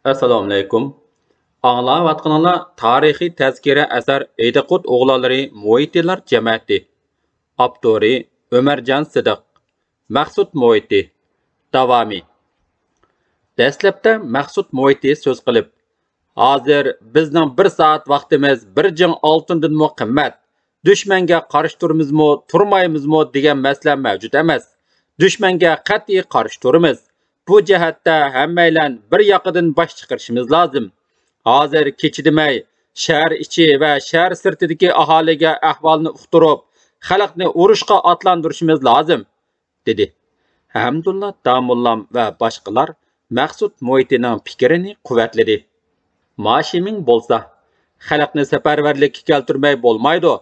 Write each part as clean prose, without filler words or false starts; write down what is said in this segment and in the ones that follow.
Assalomu alaykum. Anglayotganlar tarixiy tazkira asar Eydiqut o'g'lonlari Mo'yitlar jamiyati. Avtori Ömerjan Sidiq. Maqsud Mo'yiti. Davomi. Dastlabda Maqsud Mo'yiti so'z qilib, hozir bizning 1 soat vaqtimiz bir jing oltindinmi qimmat. Dushmanga qarshi turamizmi, turmaymizmi degan masala mavjud emas. Dushmanga qat'iy qarshi turamiz. Bu jihatda hammaylan bir yoqidan bosh chiqarishimiz lozim. Hozir kechidimay shahar ichi va shahar sirtidagi aholiga ahvolni uqtirib, xalqni urushga otlantirishimiz lozim, dedi. Hamdulla Damullam va boshqalar Maqsud Mo'yitining fikrini quvvatladi. Maşiming bo'lsa, xalqni safarbarlikka keltirmay bo'lmaydi.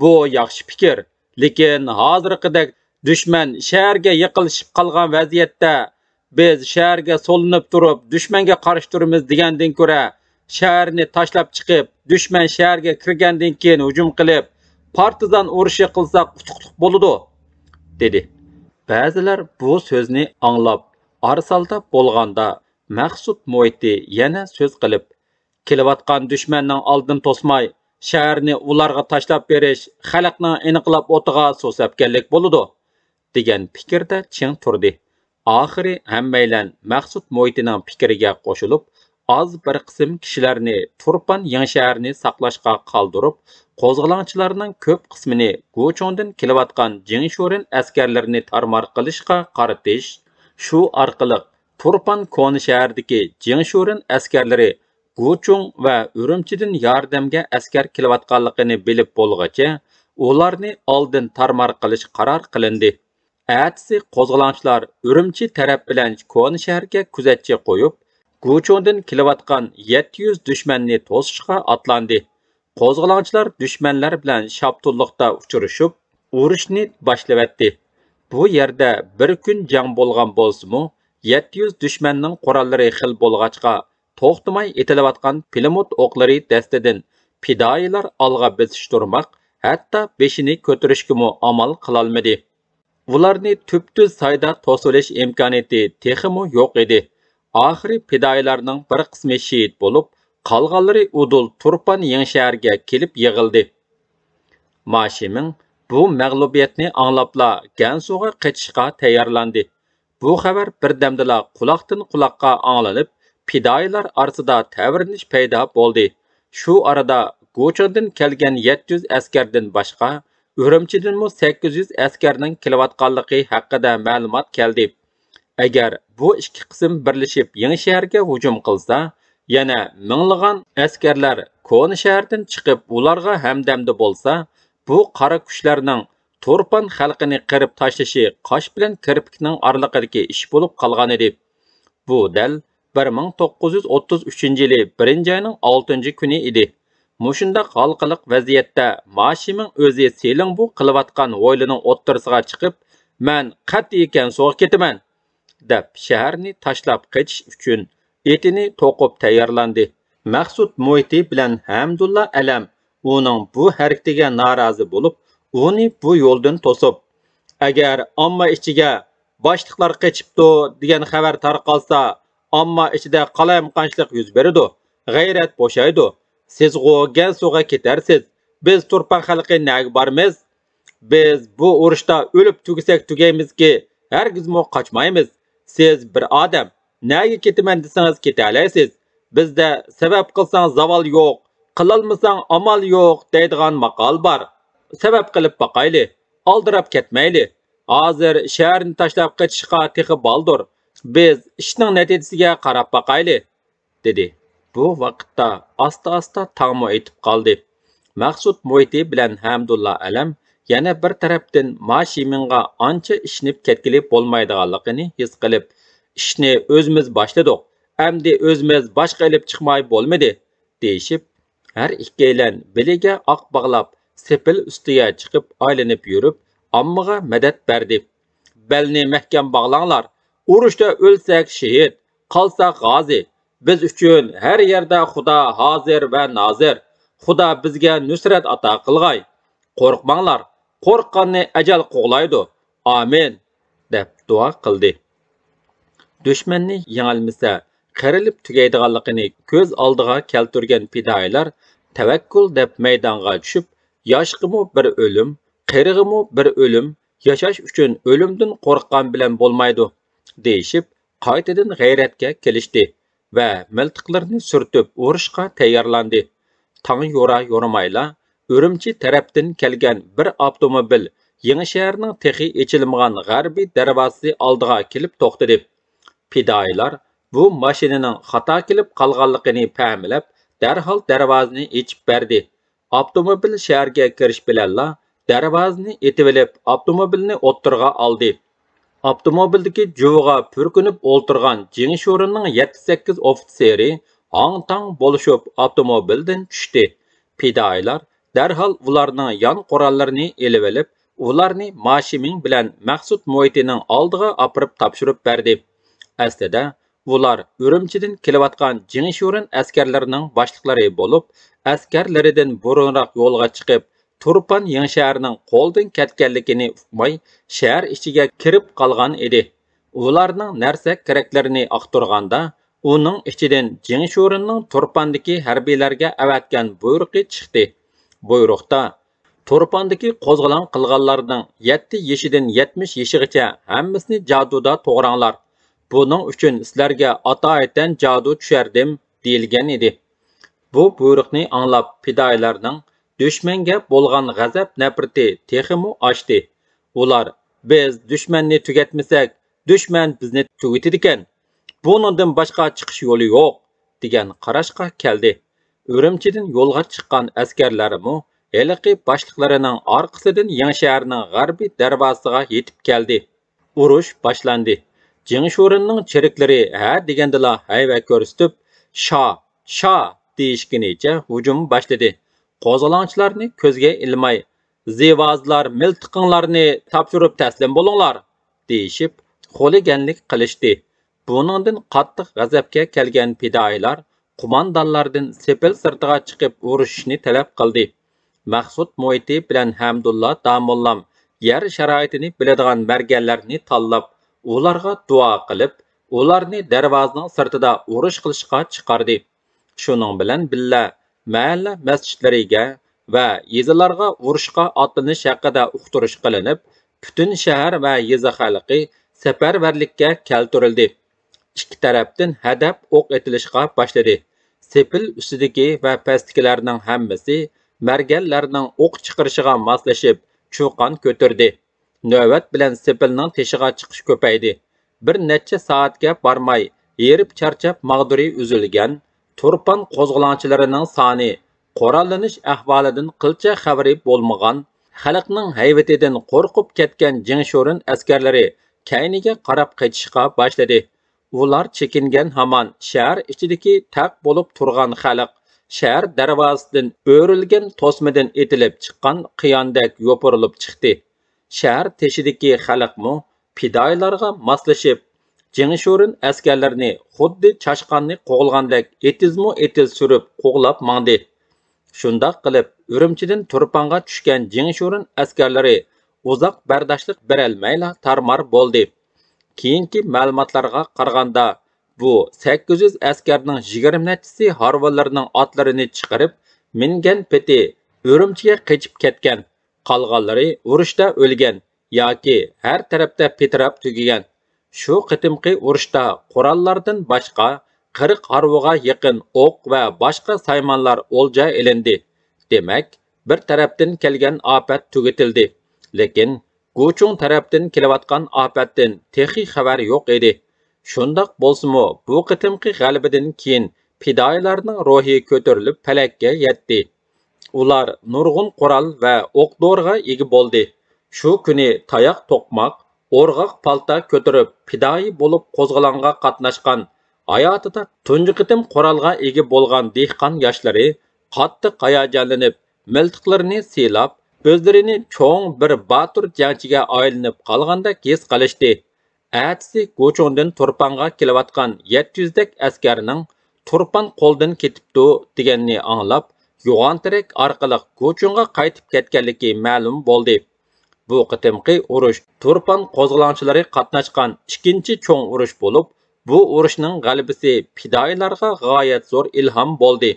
Bu yaxshi fikr, lekin hozirgidek dushman shaharga yiqilishib qolgan vaziyatda biz shaharga solinib turib, dushmanga qarshi turamiz degandan ko'ra, shaharni tashlab chiqib, dushman shaharga kirgandan keyin hujum qilib, partizan urushi qilsak utuqliq bo'ladi, dedi. Ba'zilar bu so'zni anglab, arsalda bo'lganda Maqsud Mo'yiti yana so'z qilib, kelayotgan dushmanning oldin to'smay, shaharni ularga tashlab berish xalqning aniqlab o'tiga so'sabganlik bo'ladi, degan fikrda ching turdi. Oxiri hammaylan Maqsud Mo'yitining fikriga qo'shilib, az bir qism kishilarni Turpan yangi shaharni saqlashga qoldirib, qo'zg'olonchilarning ko'p qismini Gochondan kelayotgan Jingshorin askarlarini tarmar qilishga qaratish, shu orqali Turpan Koni shahardagi Jingshorin askarlari Gochong va Urumchidan yordamga askar kelayotganligini bilib bo'lgacha, ularni oldin tarmar qilish qaror qilindi. Әтісі qo'zg'olonchilar Urumchi taraf bilan Koni shaharga kuzatchi qo'yib, Gochondan kelayotgan 700 dushmanni to'sishga otlandi. Qo'zg'olonchilar dushmanlar bilan shaptulliqda uchrashib, urushni boshlavatdi. Bu yerda bir kun jang bo'lgan bo'lsa-mu, 700 dushmanning qurollari xil bo'lg'achqa, to'xtamay etilayotgan pilimot o'qlari dastidan fidoyilar olg'a besish turmoq, hatto beshini ko'tarishga amal qilolmadi. Ularni tüptüz sayda to'silish imkoniyati texmi yo'q edi. Oxiri fidoyilarning bir qismi shehid bo'lib, qolganlari Udul Turpan yangi shaharga kelib yig'ildi. Mashimin bu mag'lubiyatni anglabla Gansuga qochishga tayyorlandi. Bu xabar birdamdala quloqdan quloqqa anglanib, fidoyilar orasida tavrinish paydo bo'ldi. Shu arada Gochondan kelgan 700 askardan boshqa Urumchidanmi 800 askarning kelayotganligi haqida ma'lumot keldi. Agar bu ikki qism birlashib yangi shaharga hujum qilsa, yana minglagan askarlar Koni shahardan chiqib ularga hamdamda bo'lsa, bu qora kuchlarning Turpan xalqini qirib tashlashi qosh bilan kirpikning oraliqidagi ish bo'lib qolgan edi. Bu dal 1933-yili 1-oyning 6-kuni edi. Mushundaq halqiliq vaziyatda Mashimin o'zi Seling bu qilayotgan o'ylining o'ttirisiga chiqib, "Men qat'iy Gansuga ketaman" deb shaharni tashlab qochish uchun etini to'qib tayyorlandi. Maqsud Mo'yiti bilan Hamdulla Alam uning bu harakatiga norozi bo'lib, uni bu yo'ldan to'sib, "Agar omma ichiga boshliqlar qochibdi degan xabar tarqalsa, omma ichida qalamqanchilik yuz beradi, g'ayrat bo'shaydi. Siz Gansuga ketarsiz. Biz Turpan xalqi nega bormiz? Biz bu urushda o'lib tugasak tugaymizki, hargizmo qochmaymiz. Siz bir odam, nega ketaman desangiz keta olasiz. Bizda sabab qilsang zavol yo'q, qilolmasang amal yo'q deydigan maqol bor. Sabab qilib boqayli, oldirab ketmayli. Hozir shaharni tashlab qochishga texi baldur. Biz ishning natijasiga qarab boqayli", dedi. Bu vaqtda asta-asta tongmo etib qoldi. Maqsud Mo'yiti bilan Hamdulla Alam yana bir tarafdan Mashiminga ancha ishinib ketgili bo'lmaydiganligini his qilib, "Ishni o'zimiz boshladik. Endi o'zimiz boshqa ilib chiqmay bo'lmadi", deyishib, har ikkalan biliga oq bog'lab, sepil ustiga chiqib aylanib yurib, ommaga madad berdi. "Belni mahkam bog'langlar. Urushda o'lsak shahid, qolsak g'ozi. Biz uchun her yerde Xudo hozir va nozir. Xudo bizga nusrat ato qilg'ay. Qo'rqmanglar, qo'rqqanni ajal qo'g'laydi. Amin", deb duo qildi. Dushmanni yengilmasa, qirilib tugaydiganligini ko'z oldiga keltirgan fidoyilar tavakkul deb maydonga tushib, yoshqimi bir o'lim, qirig'imi bir o'lim, yashash uchun o'limdan qo'rqqan bilan bo'lmaydi, deyishib, qaytadan g'ayratga kelishdi va miltiqlarini surtib urushqa tayyorlandi. Tang yo'ra yo'ramayla Urumchi tarafdan kelgan bir avtomobil Yangi texi echilmagan g'arbiy darvozasi oldiga kelib to'xtadi. Fidoyilar bu mashinaning xato kelib qolganligini fahmlab, darhol darvozani ochib berdi. Avtomobil shaharga kirish bilanla darvozani etib olib, avtomobilni o'ttirga oldi. Avtomobildagi juviga purkunib o'ltirgan Jingshurining 7-8 ofitseri hang-tang bo'lishib avtomobildan tushdi. Fidoyilar darhol ularning yon qurollarini elib olib, ularni Mashimin bilan Maqsud Mo'yitining oldiga opirib topshirib berdi. Aslida ular Urumchidan kelayotgan Jingshurin askarlarining boshliqlari bo'lib, askarlaridan burunroq yo'lga chiqib, Turpan yangi shahrining qo'ldan ketganligini uqmay, shahar ichiga kirib qolgan edi. Ularning narsa keraklarini aqtirganda, uning ichidan Jingshurinning Turpandagi harbiylarga avatgan buyruqi chiqdi. Buyruqda Turpandagi qo'zg'alon qilganlarning 7 yoshidan 70 yoshigacha hammasini jaduda to'g'ranglar. Buning uchun sizlarga atoyatdan jadu tushardim deyilgan edi. Bu buyruqni anglab fidoyilarning dushmanga bo'lgan g'azab nafrati texmi oshdi. Ular biz dushmanni tugatmasak, dushman bizni tugatadigan. Buningdan boshqa chiqish yo'li yo'q degan qarashga keldi. Urumchidan yo'lga chiqqan askarlarimi heliqi boshliqlarining orqasidan Yangi shaharning g'arbiy darvozasiga yetib keldi. Urush boshlandi. Jingshurinning cheriklari ha degandila hayva ko'rsatib, sha deyishgunicha hujum boshladi. Qo'zg'olonchilarni ko'zga ilmay, zivozlar miltiqinglarni topshirib taslim bo'linglar, deyishib, xo'liganlik qilishdi. Buningdan qattiq g'azabga kelgan fidoyilar qo'mondonlardan sepil sirtiga chiqib urushishni talab qildi. Maqsud Mo'yti bilan Hamdulla Damollam yer sharoitini biladigan marganlarni tanlab, ularga duo qilib, ularni darvozaning sirtida urush qilishga chiqardi. Shuning bilan billa mahalla masjidlariga va yezalarga urushga otlanish haqida uqtirish qilinib, butun shahar va yeza xalqi safarbarlikka keltirildi. Ikki tarafdan hadab o'q etilishga boshladi. Sepil ustidagi va pastdagilarning hammasi marganlarning o'q chiqarishiga moslashib, cho'qon ko'tardi. Navbat bilan sepilning teshiga chiqish ko'paydi. Bir necha soatga bormay, yerib charchab mag'duri uzilgan Turpan qo'zg'olonchilarining soni, qo'rallanish ahvolidan qilcha xabari bo'lmagan, xalqning hayvatidan qo'rqib ketgan Jingshurin askarlari kayniga qarab qaytishga boshladi. Ular chekingan hamon shahar ichidagi taq bo'lib turgan xalq shahar darvozasidan o'rilgan to'smadan etilib chiqqan qiyondak yopirilib chiqdi. Shahar teshidagi xalqmi fidoyilarga moslashib, Jingshurin askarlarini xuddi chashqanni qo'g'ilgandek etiz surib qo'g'lab mangdi. Shundoq qilib, Urumchidan Turpanga tushgan Jingshurin askarlari uzoq bardoshlik berolmayla tarmar bo'ldi. Keyingi ma'lumotlarga qaraganda, bu 800 askarning 20 nechtasi harvonlarning otlarini chiqarib, mingan peti Urumchiga qochib ketgan. Qolganlari urushda o'lgan yoki har tarafda petirab tugagan. Shu qitimqi urushda qurollardan boshqa 40 harvoga yaqin o'q va boshqa saymonlar o'lja ilindi. Demak, bir tarafdan kelgan ofat tugatildi. Lekin Gochung tarafdan kelayotgan ofatdan texi xabar yo'q edi. Shundoq bo'lsa-mu, bu qitimqi g'alabadan keyin fidoyilarning ruhi ko'tarilib falakka yetdi. Ular nurg'un qurol va o'q-do'rga ega bo'ldi. Shu kuni tayoq to'qmoq, o'rg'oq palta ko'tarib fidoyi bo'lib qo'zg'alonga qatnashgan, hayotida tunji qitim qurolga ega bo'lgan dehqon yoshlari qattiq hayajonlanib, miltiqlarini siylab, o'zlarini cho'ng bir botur jangchiga aylanib qolgandek his qilishdi. Atsi Gochungdan Turpanga kelayotgan 700 dak askarning Turpan qo'ldan ketibdi deganni anglab, yo'g'ontirak orqali Gochungga qaytib ketganligi ma'lum bo'ldi. Bu qitimqi urush Turpan qo'zg'olonchilari qatnashgan ikkinchi cho'ng urush bo'lib, Bu urushning g'alabasi fidoyilarga g'oyat zo'r ilhom bo'ldi.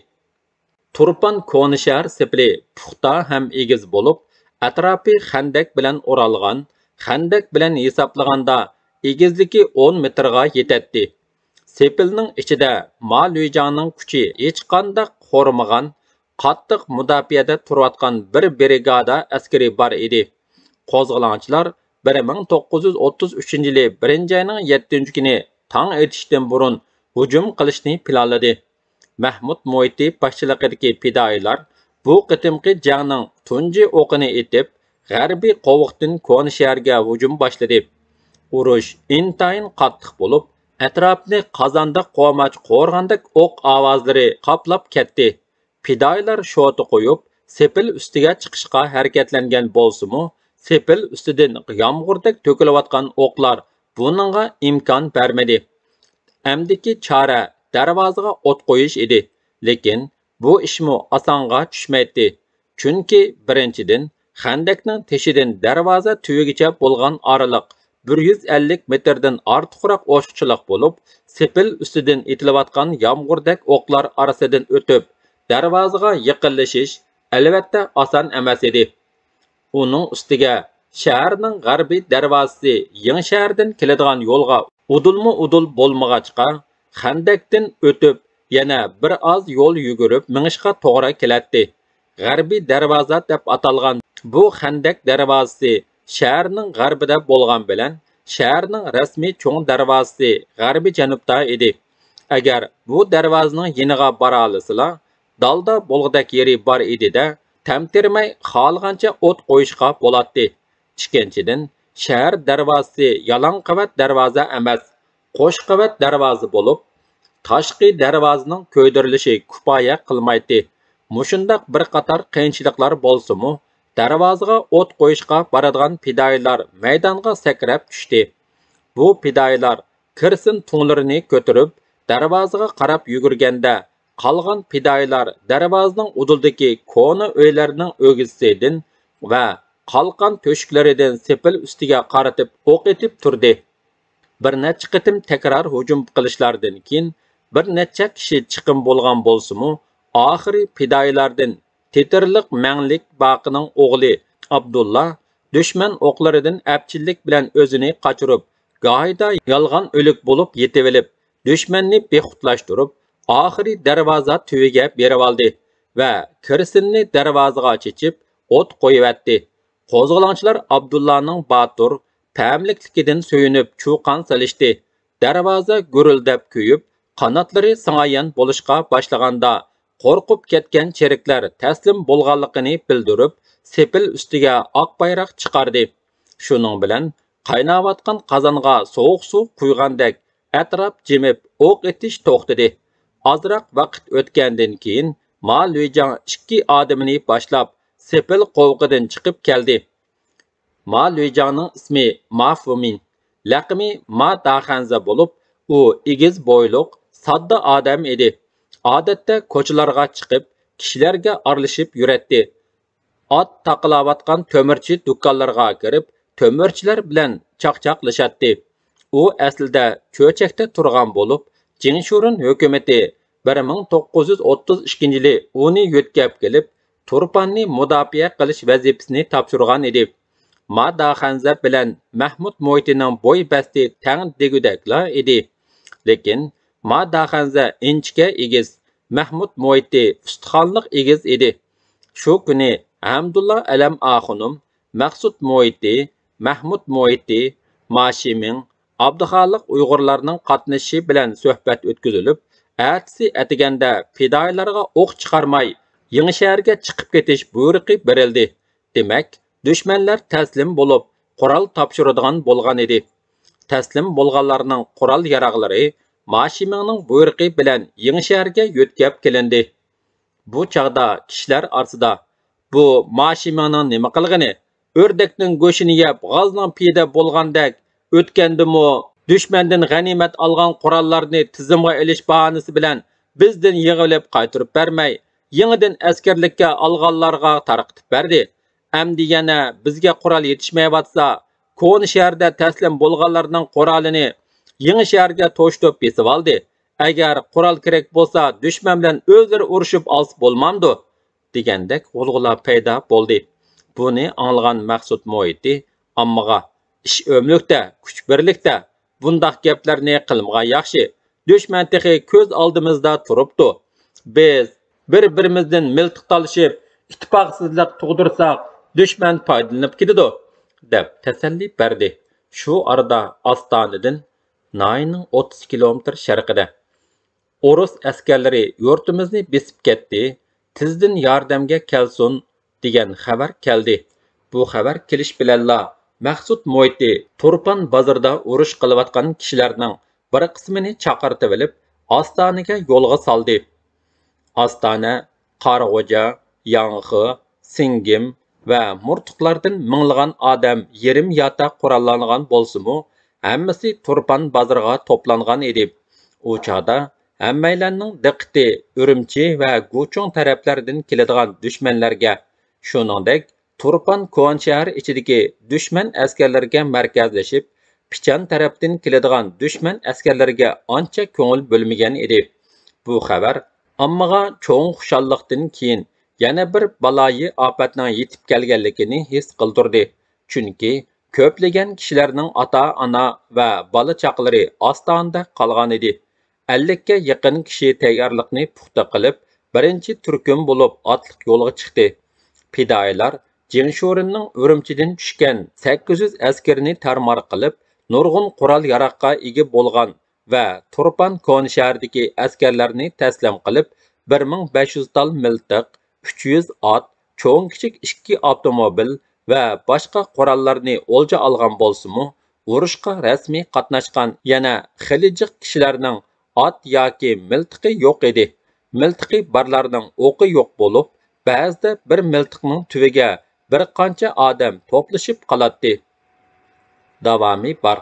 Turpan koni shahar sepili puxta ham egiz bo'lib, atrofi xandak bilan o'ralgan, xandak bilan hisoblaganda egizligi 10 metrga yetadi. Sepilning ichida Maluyjangning kuchi hech qanday qo'rmagan, qattiq mudofaada turayotgan bir brigada askari bor edi. Qo'zg'olonchilar 1933-yili 1-oyning 7-kuni tong etishdan burun hujum qilishni planladi. Mahmud Moiti boshchiligidagi fidoyilar bu qitimqi jangning tunji o'qini etib, g'arbiy qovuqdan Koni shaharga hujum boshladi. Urush intayin qattiq bo'lib, atrofni qozonda qo'mach qo'rg'andek o'q ovozlari qoplab ketdi. Fidoyilar shoti qo'yib, sepil ustiga chiqishga harakatlangan bo'lsa-mu, sepil ustidan yomg'irdak to'kilayotgan o'qlar buningga imkon bermadi. Amdiki chora darvozaga o't qo'yish edi, lekin bu ishmi osonga tushmaydi. Chunki birinchidan xandakning teshidan darvoza tuyigacha bo'lgan oraliq 150 metrdan ortiqroq oshchilik bo'lib, sepil ustidan etilayotgan yomg'irdak o'qlar orasidan o'tib, darvozaga yaqinlashish albatta oson emas edi. Uning ustiga shaharning g'arbiy darvozasi Yangi shahardan keladigan yo'lga udul bo'lmag'achqa, xandakdan o'tib yana bir oz yo'l yugurib minishga to'g'ri keladi. G'arbiy darvoza deb atalgan bu xandak darvozasi shaharning g'arbida bo'lgan bilan shaharning rasmiy cho'ng darvozasi g'arbiy janubda edi. Agar bu darvozaning yeniga bora olsalar, dalda bo'lg'dak yeri bor edi-da, tamtirmay xohlagancha o't qo'yishga bo'ladi. Ikkinchidan, shahar darvozasi yalang qavat darvoza emas, qo'sh qavat darvoza bo'lib, tashqi darvozaning ko'ydirilishi kifoya qilmaydi. Mushundaq bir qator qiyinchiliklar bo'lsa-mu, darvozaga o't qo'yishga boradigan fidoyilar maydonga sakrab tushdi. Bu fidoyilar kirsin tunglarini ko'tarib, darvozaga qarab yugurganda, qolgan fidoyilar darvozaning uduldagi koni uylarning o'g'isidan va qalqan to'shiklaridan sepil ustiga qaratib o'q etib turdi. Bir necha qitim takror hujum qilishlardan keyin bir necha kishi chiqim bo'lgan bo'lsa-mu, oxiri fidoyilardan tetirliq manglik baqining o'g'li Abdulla dushman o'qlaridan apchillik bilan o'zini qochirib, gohida yolg'on o'lik bo'lib yetivilib, dushmanni bexutlashtirib, oxiri darvoza tuyiga berib oldi va kirsinni darvozaga chechib o't qo'yibdi. Qo'zg'olonchilar Abdullaning batur ta'mlikligidan so'yinib chuqon salishdi. Darvoza gurildab kuyib, qanotlari sangayan bo'lishga boshlaganda qo'rqib ketgan cheriklar taslim bo'lganligini bildirib, sepil ustiga oq bayroq chiqardi. Shuning bilan qaynayotgan qozonga sovuq suv quygandek atrof jimib o'q etish to'xtadi. Ozroq vaqt o'tgandan keyin Maluyjang 2 odamini boshlab sepil qo'vqidan chiqib keldi. Maluyjangning ismi Mafumin, laqimi Ma Daxanza bo'lib, u egiz bo'yliq, sodda odam edi. Odatda ko'chalarga chiqib, kishilarga aralashib yuradi. Ot taqlayotgan to'mirchi do'konlarga kirib, to'mirchilar bilan chaqchaqlashadi. U aslida cho'chakda turgan bo'lib, Jinshurun hukumati 1932-yili uni yo'tkab kelib, Turpanni mudofaa qilish vazifasini topshirgan edi. Ma Daxanza bilan Mahmud Moitining bo'y basti tang degudaklar edi. Lekin Ma Daxanza inchga egiz, Mahmud Moiti ustixonliq egiz edi. Shu kuni Hamdullah Alam Axunum, Maqsud Moiti, Mahmud Moiti, Mashimin, Abduxoliq Uyg'urlarning qatnashishi bilan suhbat o'tkazilib, ertasi atiganda fidoyilarga o'q chiqarmay Yangi shaharga chiqib ketish buyruqi berildi. Demak, dushmanlar taslim bo'lib, qurol topshiradigan bo'lgan edi. Taslim bo'lganlarning qurol yaroqlari Mashiminning buyruqi bilan Yangi shaharga yo'tkab kelindi. Bu chaqda kishilar orasida bu Mashiminning nima qilgani, o'rdakning go'shini yeb, g'ozning piyda bo'lgandek o'tgandimi, dushmandan g'animat olgan qurollarni tizimga elish bahonasi bilan bizdan yig'ilib qaytarib bermay, yangidan askarlikka olganlarga tarqitib berdi. Amdi yana bizga qurol yetishmayotsa, Koni shaharda taslim bo'lganlarning qurolini Yeni şehirge toştup besip aldı. Eğer kural kerek bolsa düşman bilen özleri uruşup alsı bolmamdı, degendek gulgular payda boldu. Bunu anlagan Maqsud Moiti ammaga iş ömlükde, kuch birlikde bundaq gaplarni qilmagan yaxshi. Düşman texi ko'z oldimizda turibdi. Biz bir-birimizdan miltiq talishib, ittifoqsizlik tug'dirsak, düşman foydalanib ketadi, deb tasalli berdi. Shu arada Ostanadan Nayning 30 kilometr sharqida Orus askarlari yurtimizni besib ketdi. Tizdan yordamga kelsin degan xabar keldi. Bu xabar kelish bilanla Maqsud Moiti Turpan bozorida urush qilayotgan kishilarning bir qismini chaqirtib olib, Ostanaga yo'lga soldi. Ostana, Qarag'o'ja, Yangi, Singim va Murtuqlardan minglagan odam yerim yota qurollangan bo'lsa-mu, hammasi Turpan bozoriga to'plangan edi. U chaqda hammaylarning diqqati Urumchi va Guchong taraflaridan keladigan dushmanlarga, shuningdek Turpan Ko'n shahar ichidagi dushman askarlariga markazlashib, Pichan tarafdan keladigan dushman askarlariga ancha ko'ngil bo'lmagan edi. Bu xabar ammaga cho'ng xushalliqdan keyin yana bir baloyi ofatning yetib kelganligini his qildirdi. Chunki ko'plagan kishilarning ota-ona va bola chaqalari Ostonada qolgan edi. 50 ga yaqin kishi tayyorlikni puxta qilib, birinchi turkum bo'lib otliq yo'lga chiqdi. Fidoyilar Jingshurinning Urumchidan tushgan 800 askarni tarmar qilib, nurg'un qurol yaroqqa ega bo'lgan va Turpan Ko'n shahridagi askarlarni taslim qilib, 1500 tal miltiq, 300 ot, cho'ng kichik 2 avtomobil va boshqa qurollarni o'lja olgan bo'lsa-mu, urushqa rasmiy qatnashgan yana xilijiq kishilarning ot yoki miltiqi yo'q edi. Miltiqi barlarning o'qi yo'q bo'lib, ba'zida bir miltiqning tuviga bir qancha odam to'plashib qoladi. Davomi bor.